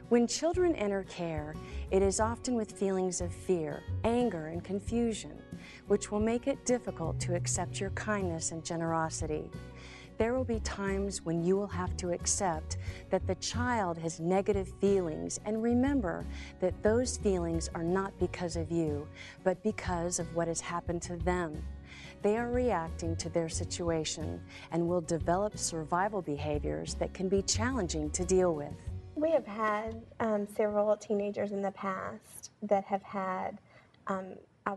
When children enter care, it is often with feelings of fear, anger, and confusion, which will make it difficult to accept your kindness and generosity. There will be times when you will have to accept that the child has negative feelings, and remember that those feelings are not because of you, but because of what has happened to them. They are reacting to their situation and will develop survival behaviors that can be challenging to deal with. We have had several teenagers in the past that have had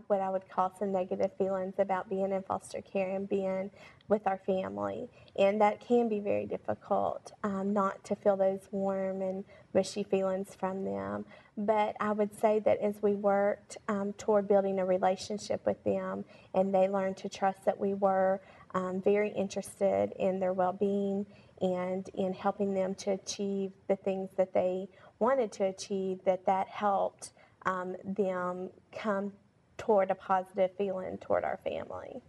what I would call some negative feelings about being in foster care and being with our family. And that can be very difficult not to feel those warm and mushy feelings from them. But I would say that as we worked toward building a relationship with them and they learned to trust that we were very interested in their well-being and in helping them to achieve the things that they wanted to achieve, that helped them come toward a positive feeling toward our family.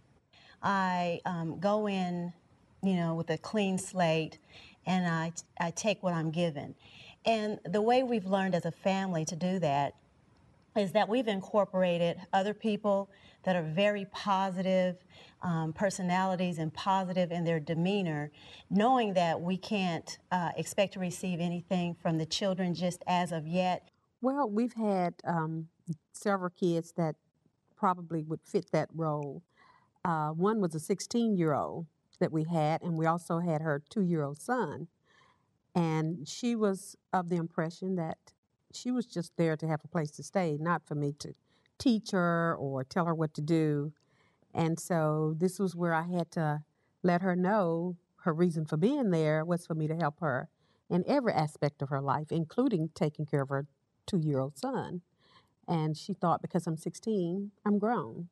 I go in, with a clean slate, and I take what I'm given. And the way we've learned as a family to do that is that we've incorporated other people that are very positive personalities and positive in their demeanor, knowing that we can't expect to receive anything from the children just as of yet. Well, we've had several kids that probably would fit that role. One was a 16-year-old that we had, and we also had her 2-year-old son. And she was of the impression that she was just there to have a place to stay, not for me to teach her or tell her what to do. And so this was where I had to let her know her reason for being there was for me to help her in every aspect of her life, including taking care of her 2-year-old son. And she thought because I'm 16, I'm grown.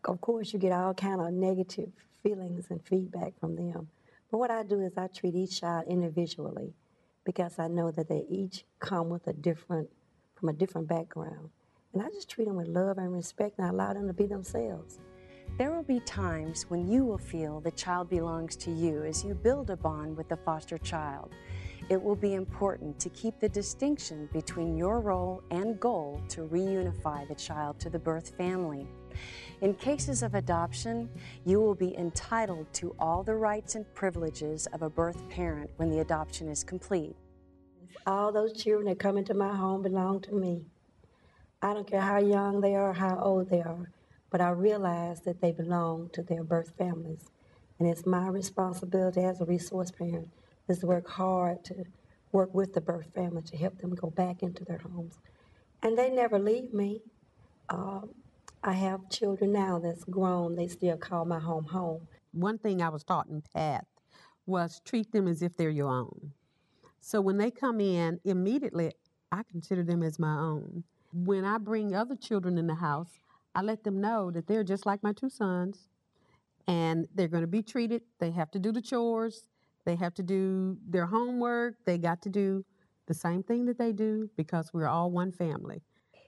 Of course, you get all kind of negative feelings and feedback from them. But what I do is I treat each child individually because I know that they each come with from a different background. And I just treat them with love and respect and I allow them to be themselves. There will be times when you will feel the child belongs to you as you build a bond with the foster child. It will be important to keep the distinction between your role and goal to reunify the child to the birth family. In cases of adoption, you will be entitled to all the rights and privileges of a birth parent when the adoption is complete. All those children that come into my home belong to me. I don't care how young they are, how old they are, but I realize that they belong to their birth families. And it's my responsibility as a resource parent is to work hard to work with the birth family to help them go back into their homes. And they never leave me. I have children now that's grown. They still call my home home. One thing I was taught in PATH was treat them as if they're your own. So when they come in, immediately I consider them as my own. When I bring other children in the house, I let them know that they're just like my 2 sons and they're going to be treated. They have to do the chores. They have to do their homework. They got to do the same thing that they do because we're all one family.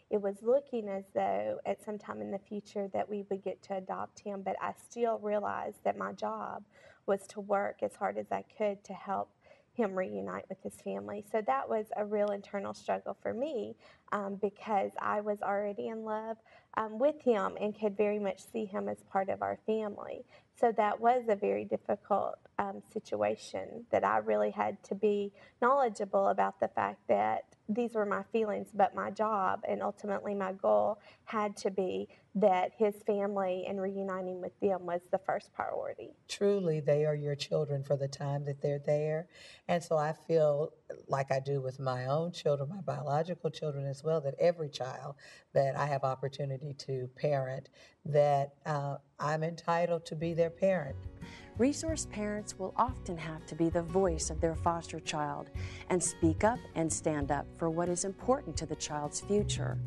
It was looking as though at some time in the future that we would get to adopt him, but I still realized that my job was to work as hard as I could to help him reunite with his family. So that was a real internal struggle for me because I was already in love with him and could very much see him as part of our family. So that was a very difficult situation that I really had to be knowledgeable about the fact that these were my feelings, but my job and ultimately my goal had to be that his family and reuniting with them was the first priority. Truly, they are your children for the time that they're there. And so I feel like I do with my own children, my biological children as well, that every child that I have opportunity to parent, that I'm entitled to be their parent. Resource parents will often have to be the voice of their foster child and speak up and stand up for what is important to the child's future.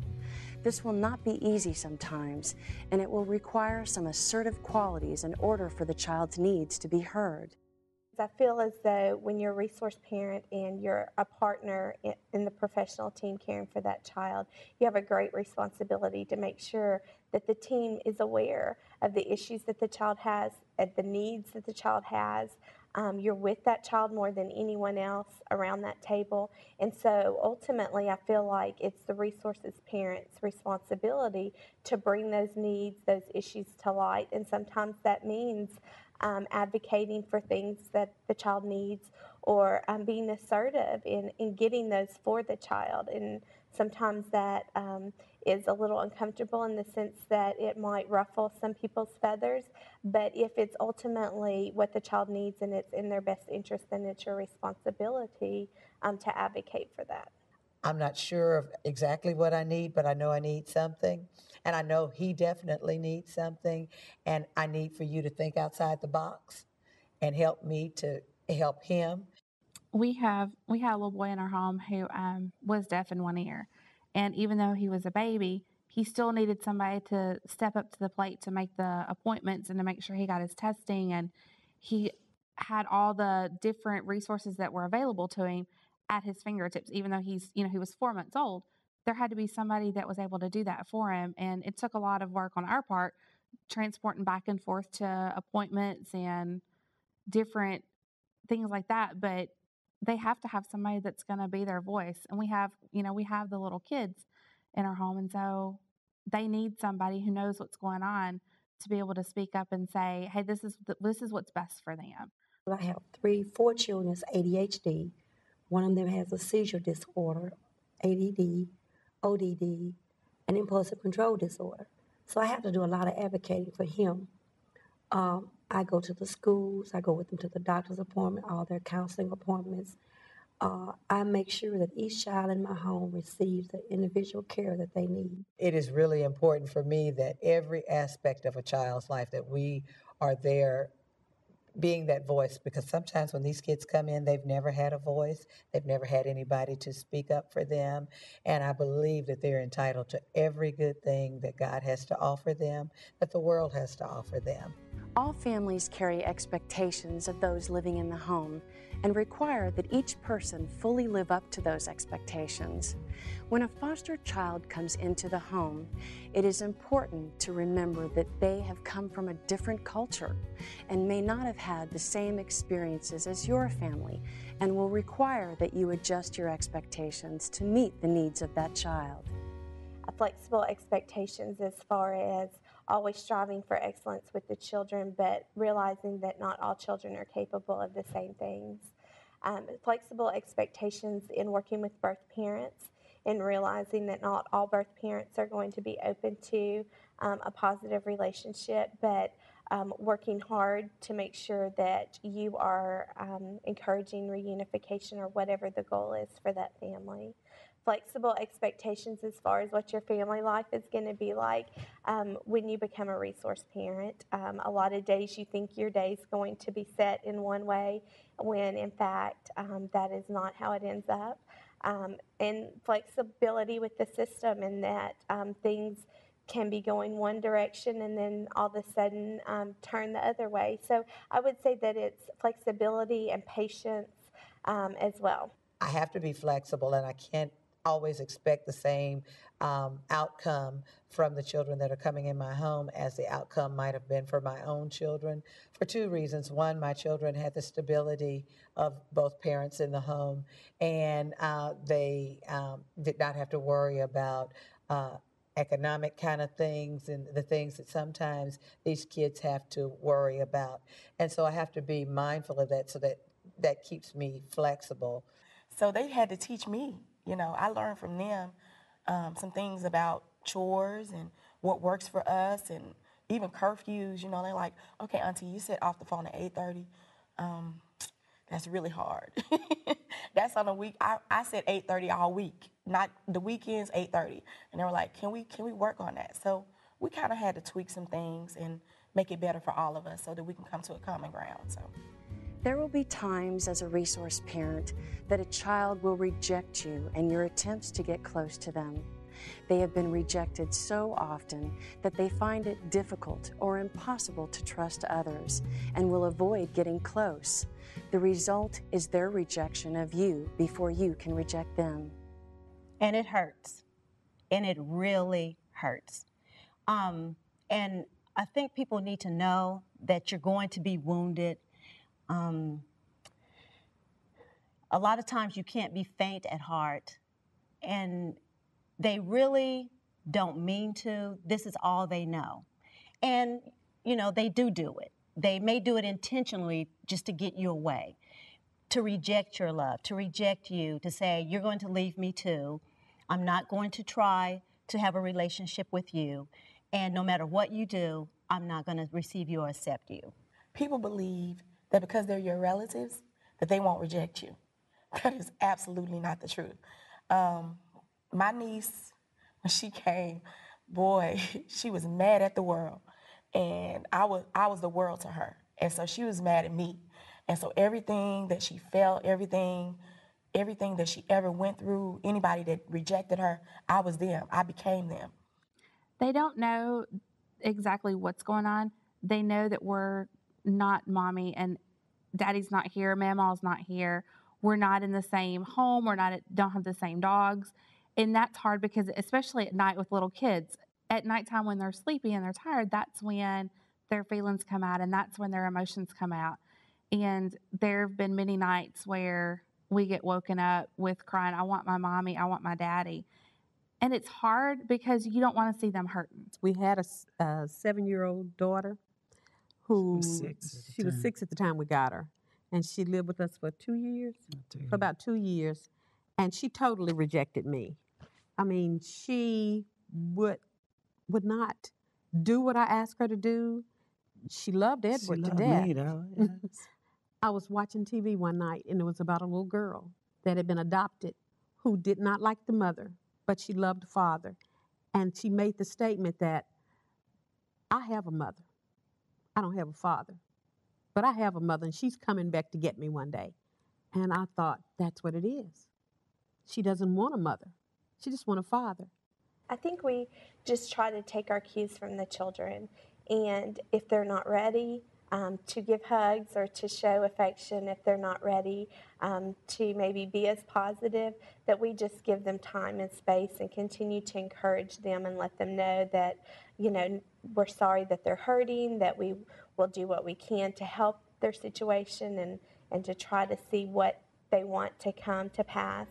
This will not be easy sometimes, and it will require some assertive qualities in order for the child's needs to be heard. I feel as though when you're a resource parent and you're a partner in the professional team caring for that child, you have a great responsibility to make sure that the team is aware of the issues that the child has, of the needs that the child has, You're with that child more than anyone else around that table. And so ultimately, I feel like it's the resources parents' responsibility to bring those needs, those issues to light. And sometimes that means advocating for things that the child needs, or being assertive in getting those for the child. And sometimes that is a little uncomfortable in the sense that it might ruffle some people's feathers. But if it's ultimately what the child needs and it's in their best interest, then it's your responsibility to advocate for that. I'm not sure of exactly what I need, but I know I need something. And I know he definitely needs something. And I need for you to think outside the box and help me to help him. We had a little boy in our home who was deaf in one ear, and even though he was a baby, he still needed somebody to step up to the plate to make the appointments and to make sure he got his testing, and he had all the different resources that were available to him at his fingertips. Even though he was 4 months old, there had to be somebody that was able to do that for him, and it took a lot of work on our part, transporting back and forth to appointments and different things like that. But they have to have somebody that's going to be their voice. And we have the little kids in our home. And so they need somebody who knows what's going on to be able to speak up and say, hey, this is what's best for them. I have 4 children with ADHD. One of them has a seizure disorder, ADD, ODD, and impulsive control disorder. So I have to do a lot of advocating for him. I go to the schools, I go with them to the doctor's appointment, all their counseling appointments. I make sure that each child in my home receives the individual care that they need. It is really important for me that every aspect of a child's life that we are there being that voice, because sometimes when these kids come in, they've never had a voice, they've never had anybody to speak up for them, and I believe that they're entitled to every good thing that God has to offer them, that the world has to offer them. All families carry expectations of those living in the home and require that each person fully live up to those expectations. When a foster child comes into the home, it is important to remember that they have come from a different culture and may not have had the same experiences as your family, and will require that you adjust your expectations to meet the needs of that child. Flexible expectations as far as always striving for excellence with the children, but realizing that not all children are capable of the same things. Flexible expectations in working with birth parents and realizing that not all birth parents are going to be open to a positive relationship, but working hard to make sure that you are encouraging reunification or whatever the goal is for that family. Flexible expectations as far as what your family life is going to be like when you become a resource parent. A lot of days you think your day is going to be set in one way, when in fact that is not how it ends up. And flexibility with the system, and that things can be going one direction and then all of a sudden turn the other way. So I would say that it's flexibility and patience as well. I have to be flexible, and I can't always expect the same outcome from the children that are coming in my home as the outcome might have been for my own children, for 2 reasons. One, my children had the stability of both parents in the home, and they did not have to worry about economic kind of things and the things that sometimes these kids have to worry about. And so I have to be mindful of that, so that keeps me flexible. So they had to teach me, I learned from them some things about chores and what works for us, and even curfews. They're like, okay, Auntie, you said off the phone at 8:30. That's really hard. That's on a week. I said 8:30 all week, not the weekends, 8:30. And they were like, can we work on that? So we kind of had to tweak some things and make it better for all of us so that we can come to a common ground. So. There will be times as a resource parent that a child will reject you and your attempts to get close to them. They have been rejected so often that they find it difficult or impossible to trust others and will avoid getting close. The result is their rejection of you before you can reject them. And it hurts. And it really hurts. And I think people need to know that you're going to be wounded. a lot of times you can't be faint at heart, and they really don't mean to. This is all they know. And, you know, they do it. They may do it intentionally just to get you away, to reject your love, to reject you, to say, you're going to leave me too. I'm not going to try to have a relationship with you. And no matter what you do, I'm not going to receive you or accept you. People believe that because they're your relatives, that they won't reject you. That is absolutely not the truth. My niece, when she came, boy, she was mad at the world. And I was the world to her. And so she was mad at me. And so everything that she felt, everything that she ever went through, anybody that rejected her, I was them. I became them. They don't know exactly what's going on. They know that we're not mommy and daddy's not here, mama's not here. We're not in the same home. Don't have the same dogs. And that's hard because, especially at night with little kids, at nighttime when they're sleepy and they're tired, that's when their feelings come out and that's when their emotions come out. And there have been many nights where we get woken up with crying, I want my mommy, I want my daddy. And it's hard because you don't want to see them hurting. We had a 7-year-old daughter who she was 6 at the time we got her, and she lived with us for 2 years, for about 2 years, and she totally rejected me. I mean, she would not do what I asked her to do. She loved Edward to death. Me, though. Yes. I was watching TV one night, and it was about a little girl that had been adopted who did not like the mother, but she loved the father. And she made the statement that, I have a mother. I don't have a father, but I have a mother, and she's coming back to get me one day. And I thought, that's what it is. She doesn't want a mother. She just wants a father. I think we just try to take our cues from the children, and if they're not ready, to give hugs or to show affection, if they're not ready to maybe be as positive, that we just give them time and space and continue to encourage them and let them know that, you know, we're sorry that they're hurting, that we will do what we can to help their situation and to try to see what they want to come to pass.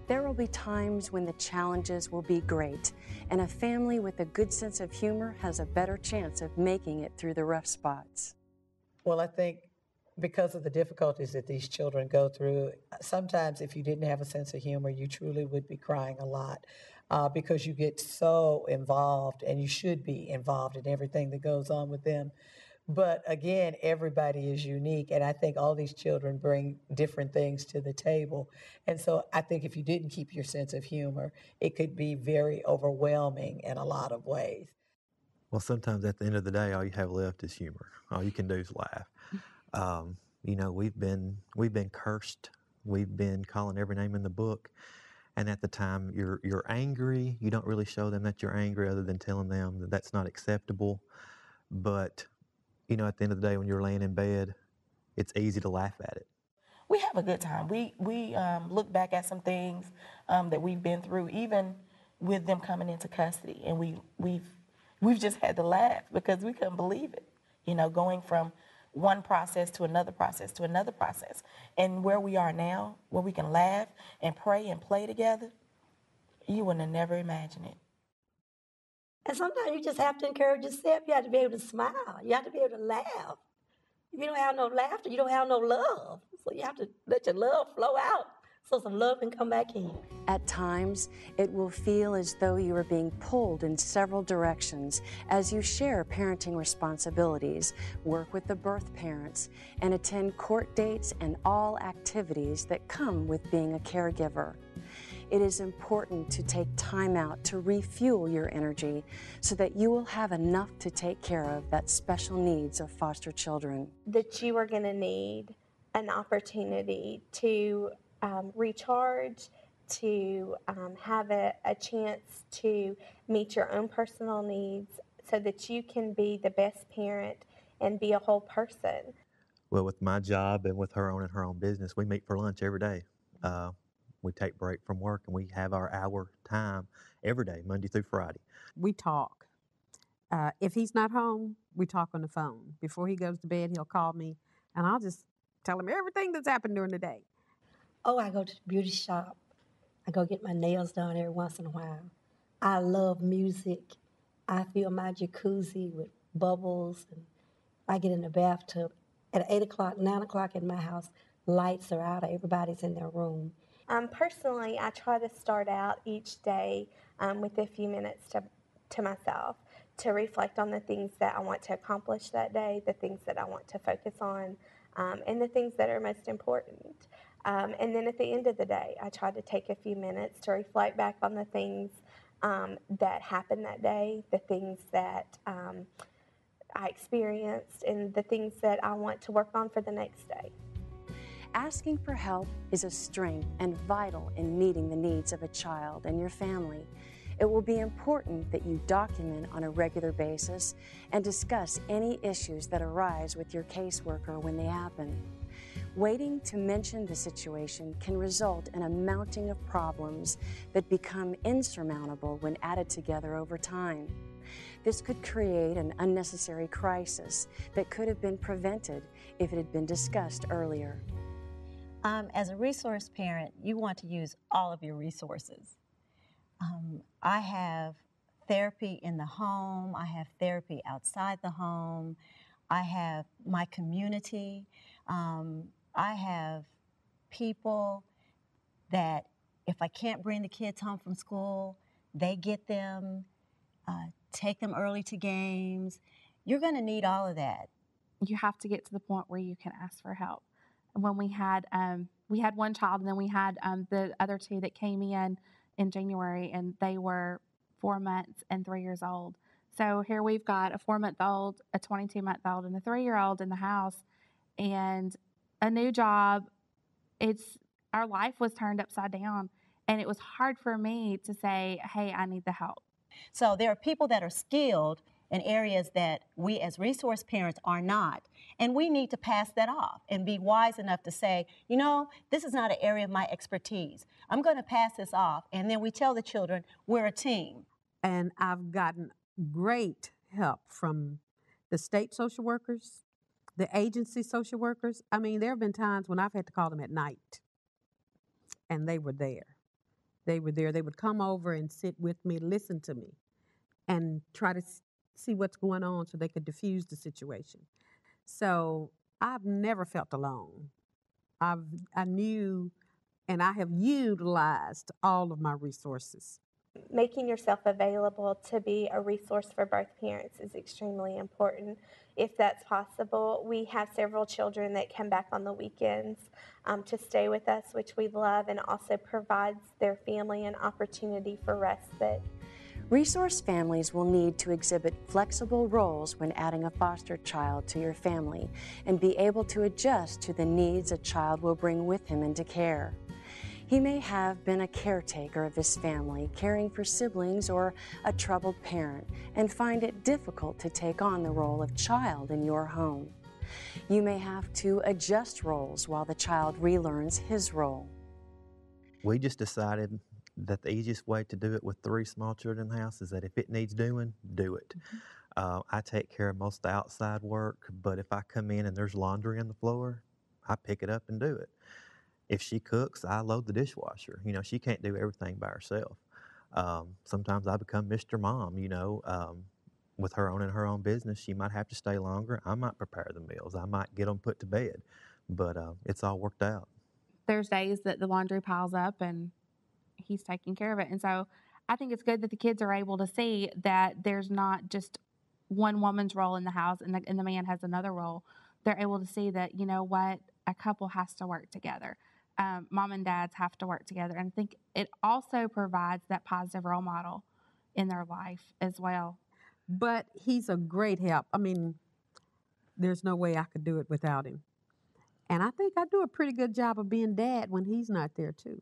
There will be times when the challenges will be great, and a family with a good sense of humor has a better chance of making it through the rough spots. Well, I think because of the difficulties that these children go through, sometimes if you didn't have a sense of humor, you truly would be crying a lot because you get so involved, and you should be involved in everything that goes on with them. But again, everybody is unique, and I think all these children bring different things to the table. And so I think if you didn't keep your sense of humor, it could be very overwhelming in a lot of ways. Well, sometimes at the end of the day, all you have left is humor. All you can do is laugh. You know, we've been cursed. We've been calling every name in the book. And at the time, you're angry. You don't really show them that you're angry, other than telling them that that's not acceptable. But you know, at the end of the day, when you're laying in bed, it's easy to laugh at it. We have a good time. We look back at some things that we've been through, even with them coming into custody, and we've just had to laugh because we couldn't believe it. You know, going from one process to another process to another process, and where we are now, where we can laugh and pray and play together, you wouldn't have never imagined it. And sometimes you just have to encourage yourself. You have to be able to smile. You have to be able to laugh. If you don't have no laughter, you don't have no love. So you have to let your love flow out so some love can come back in. At times, it will feel as though you are being pulled in several directions as you share parenting responsibilities, work with the birth parents, and attend court dates and all activities that come with being a caregiver. It is important to take time out to refuel your energy so that you will have enough to take care of that special needs of foster children. That you are going to need an opportunity to recharge, to have a chance to meet your own personal needs so that you can be the best parent and be a whole person. Well, with my job and with her owning her own business, we meet for lunch every day. We take break from work, and we have our hour time every day, Monday through Friday. We talk. If he's not home, we talk on the phone. Before he goes to bed, he'll call me, And I'll just tell him everything that's happened during the day. Oh, I go to the beauty shop. I go get my nails done every once in a while. I love music. I fill my jacuzzi with bubbles, and I get in the bathtub. At 8 o'clock, 9 o'clock in my house, lights are out. Everybody's in their room. Personally, I try to start out each day with a few minutes to myself to reflect on the things that I want to accomplish that day, the things that I want to focus on, and the things that are most important. And then at the end of the day, I try to take a few minutes to reflect back on the things that happened that day, the things that I experienced, and the things that I want to work on for the next day. Asking for help is a strength and vital in meeting the needs of a child and your family. It will be important that you document on a regular basis and discuss any issues that arise with your caseworker when they happen. Waiting to mention the situation can result in a mounting of problems that become insurmountable when added together over time. This could create an unnecessary crisis that could have been prevented if it had been discussed earlier. As a resource parent, you want to use all of your resources. I have therapy in the home. I have therapy outside the home. I have my community. I have people that if I can't bring the kids home from school, they get them, take them early to games. You're going to need all of that. You have to get to the point where you can ask for help. When we had one child, and then we had the other two that came in January, and they were 4 months and 3 years old. So here we've got a 4-month-old, a 22-month-old, and a 3-year-old in the house, and a new job. Our life was turned upside down, and it was hard for me to say, hey, I need the help. So there are people that are skilled in areas that we as resource parents are not. And we need to pass that off and be wise enough to say, you know, this is not an area of my expertise. I'm going to pass this off. And then we tell the children, we're a team. And I've gotten great help from the state social workers, the agency social workers. I mean, there have been times when I've had to call them at night, and they were there. They were there. They would come over and sit with me, listen to me, and try to see what's going on so they could diffuse the situation. So I've never felt alone. I knew, and I have utilized all of my resources. Making yourself available to be a resource for both parents is extremely important. If that's possible, we have several children that come back on the weekends to stay with us, which we love, and also provides their family an opportunity for respite. Resource families will need to exhibit flexible roles when adding a foster child to your family and be able to adjust to the needs a child will bring with him into care. He may have been a caretaker of his family, caring for siblings or a troubled parent, and find it difficult to take on the role of child in your home. You may have to adjust roles while the child relearns his role. We just decided that the easiest way to do it with 3 small children in the house is that if it needs doing, do it. I take care of most of the outside work, but if I come in and there's laundry on the floor, I pick it up and do it. If she cooks, I load the dishwasher. You know, she can't do everything by herself. Sometimes I become Mr. Mom, you know, with her owning her own business. She might have to stay longer. I might prepare the meals. I might get them put to bed, but it's all worked out. There's days that the laundry piles up and he's taking care of it. And so I think it's good that the kids are able to see that there's not just one woman's role in the house and the man has another role. They're able to see that, you know what, a couple has to work together. Mom and dads have to work together. And I think it also provides that positive role model in their life as well. But he's a great help. I mean, there's no way I could do it without him. And I think I do a pretty good job of being dad when he's not there, too.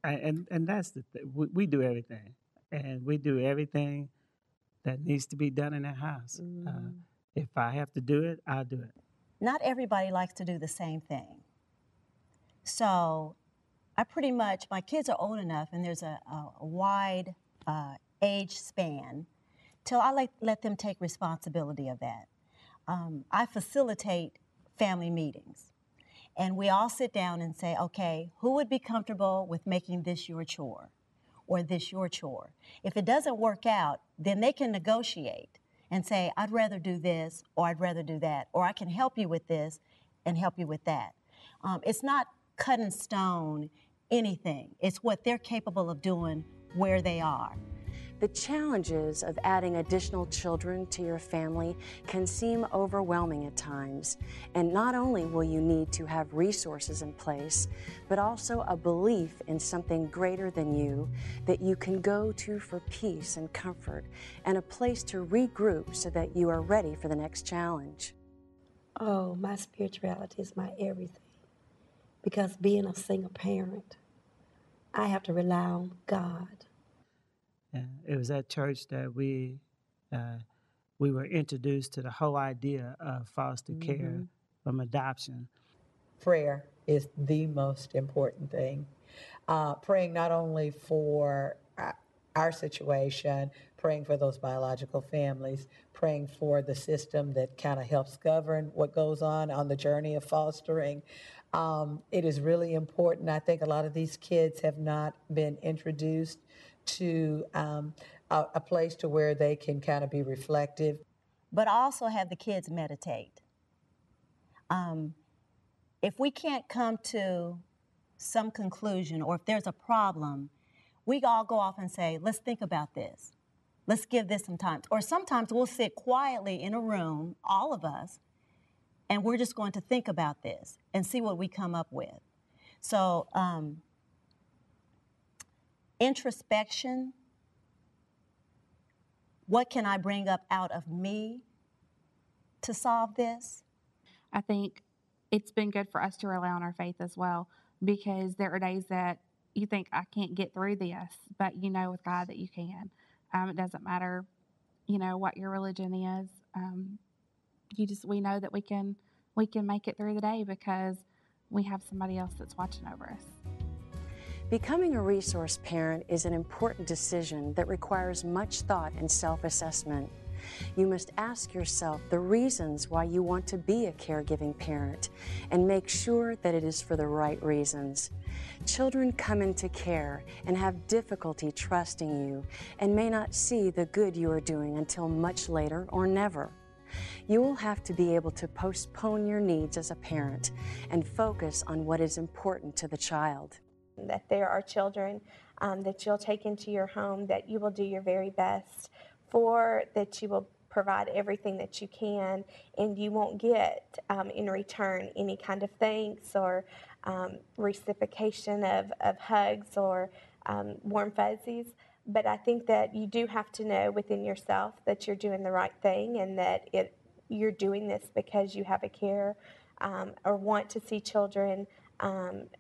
And that's the thing. We do everything. And we do everything that needs to be done in that house. If I have to do it, I'll do it. Not everybody likes to do the same thing. So I pretty much, my kids are old enough and there's a wide age span till I let them take responsibility of that. I facilitate family meetings. And we all sit down and say, okay, who would be comfortable with making this your chore or this your chore? If it doesn't work out, then they can negotiate and say, I'd rather do this or I'd rather do that, or I can help you with this and help you with that. It's not cut in stone anything. It's what they're capable of doing where they are. The challenges of adding additional children to your family can seem overwhelming at times, and not only will you need to have resources in place, but also a belief in something greater than you that you can go to for peace and comfort, and a place to regroup so that you are ready for the next challenge. Oh, my spirituality is my everything. Because being a single parent, I have to rely on God. It was at church that we were introduced to the whole idea of foster care from adoption. Prayer is the most important thing. Praying not only for our situation, praying for those biological families, praying for the system that kind of helps govern what goes on the journey of fostering. It is really important. I think a lot of these kids have not been introduced to a place to where they can kind of be reflective. But also have the kids meditate. If we can't come to some conclusion, or if there's a problem, we all go off and say, let's think about this. Let's give this some time. Or sometimes we'll sit quietly in a room, all of us, and we're just going to think about this and see what we come up with. So introspection, what can I bring up out of me to solve this? I think it's been good for us to rely on our faith as well, because there are days that you think, I can't get through this, but you know with God that you can. It doesn't matter, what your religion is. We know that we can make it through the day because we have somebody else that's watching over us. Becoming a resource parent is an important decision that requires much thought and self-assessment. You must ask yourself the reasons why you want to be a caregiving parent and make sure that it is for the right reasons. Children come into care and have difficulty trusting you and may not see the good you are doing until much later or never. You will have to be able to postpone your needs as a parent and focus on what is important to the child. That there are children that you'll take into your home that you will do your very best for, that you will provide everything that you can, and you won't get in return any kind of thanks or reciprocation of hugs or warm fuzzies. But I think that you do have to know within yourself that you're doing the right thing, and that you're doing this because you have a care or want to see children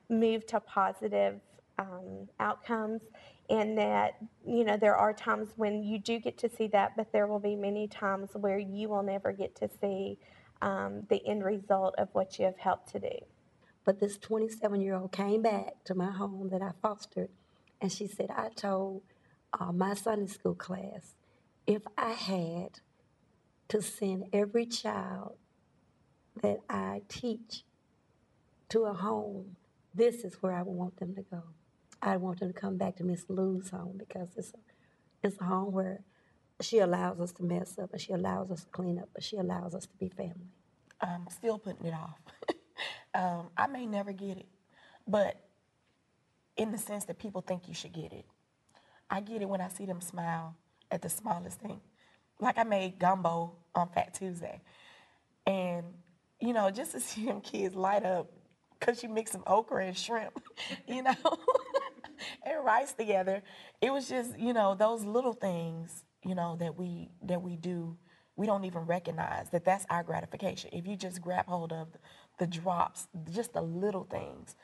move to positive outcomes, and that there are times when you do get to see that, but there will be many times where you will never get to see the end result of what you have helped to do. But this 27-year-old came back to my home that I fostered, and she said, I told my Sunday school class, if I had to send every child that I teach to a home, this is where I would want them to go. I want them to come back to Miss Lou's home, because it's a home where she allows us to mess up and she allows us to clean up, but she allows us to be family. I'm still putting it off. I may never get it, but in the sense that people think you should get it. I get it when I see them smile at the smallest thing. Like I made gumbo on Fat Tuesday. And, just to see them kids light up because you mix some okra and shrimp, and rice together. It was just, those little things, that we do, we don't even recognize that that's our gratification. If you just grab hold of the drops, just the little things,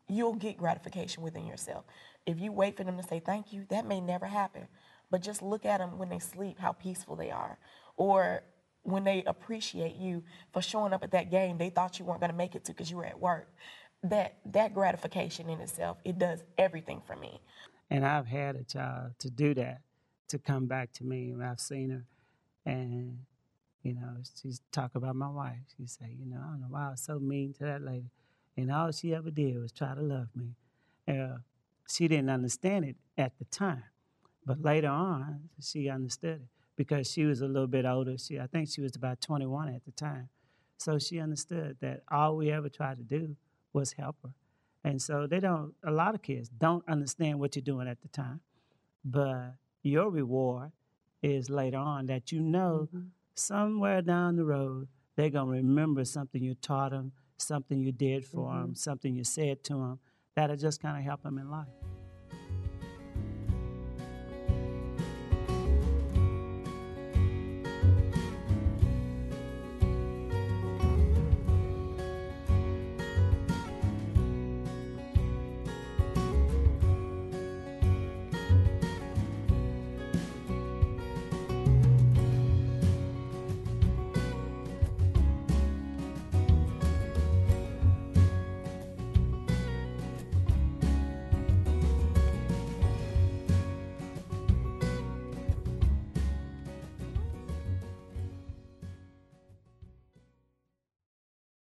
you'll get gratification within yourself. If you wait for them to say thank you, that may never happen. But just look at them when they sleep, how peaceful they are. Or when they appreciate you for showing up at that game they thought you weren't going to make it to because you were at work. That gratification in itself, it does everything for me. And I've had a child to do that, to come back to me when I've seen her. And You know, she's talk about my wife. She say, you know, I don't know why I was so mean to that lady. And all she ever did was try to love me. She didn't understand it at the time. But later on, she understood it because she was a little bit older. I think she was about 21 at the time. So she understood that all we ever tried to do was help her. And so a lot of kids don't understand what you're doing at the time. But your reward is later on that you know somewhere down the road, they're going to remember something you taught them, something you did for them, something you said to them, that'll just kind of help them in life.